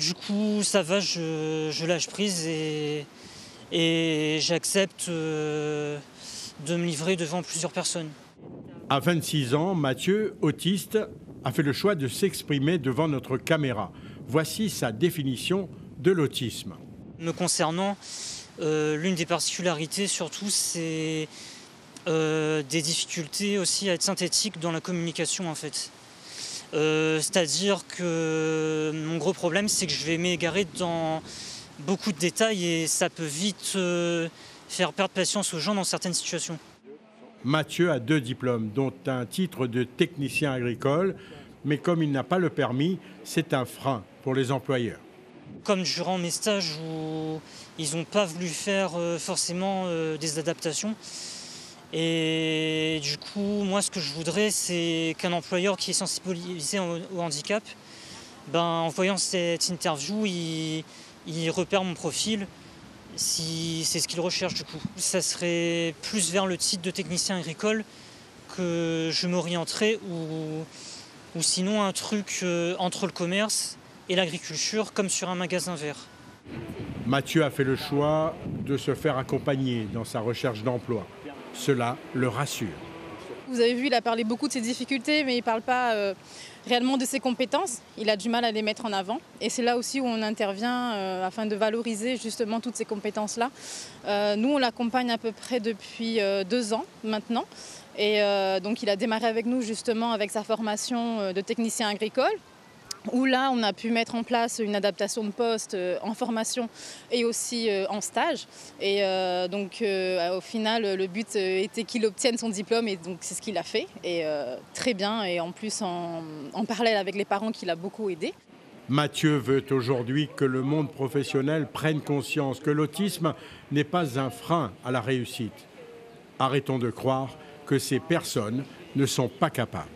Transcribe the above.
Du coup, ça va, je lâche prise et j'accepte de me livrer devant plusieurs personnes. À 26 ans, Mathieu, autiste, a fait le choix de s'exprimer devant notre caméra. Voici sa définition de l'autisme. Me concernant, l'une des particularités surtout, c'est des difficultés aussi à être synthétique dans la communication en fait. C'est-à-dire que mon gros problème, c'est que je vais m'égarer dans beaucoup de détails et ça peut vite faire perdre patience aux gens dans certaines situations. Mathieu a 2 diplômes, dont un titre de technicien agricole, mais comme il n'a pas le permis, c'est un frein pour les employeurs. Comme durant mes stages où ils n'ont pas voulu faire forcément des adaptations. Et du coup, moi, ce que je voudrais, c'est qu'un employeur qui est sensibilisé au handicap, en voyant cette interview, il repère mon profil, si c'est ce qu'il recherche du coup. Ça serait plus vers le titre de technicien agricole que je m'orienterais ou sinon un truc entre le commerce et l'agriculture, comme sur un magasin vert. Mathieu a fait le choix de se faire accompagner dans sa recherche d'emploi. Cela le rassure. Vous avez vu, il a parlé beaucoup de ses difficultés, mais il ne parle pas réellement de ses compétences. Il a du mal à les mettre en avant. Et c'est là aussi où on intervient afin de valoriser justement toutes ces compétences-là. Nous, on l'accompagne à peu près depuis 2 ans maintenant. Et donc, il a démarré avec nous justement avec sa formation de technicien agricole, où là, on a pu mettre en place une adaptation de poste en formation et aussi en stage. Et donc, au final, le but était qu'il obtienne son diplôme et donc c'est ce qu'il a fait. Et très bien, et en plus en parallèle avec les parents qui l'a beaucoup aidé. Mathieu veut aujourd'hui que le monde professionnel prenne conscience que l'autisme n'est pas un frein à la réussite. Arrêtons de croire que ces personnes ne sont pas capables.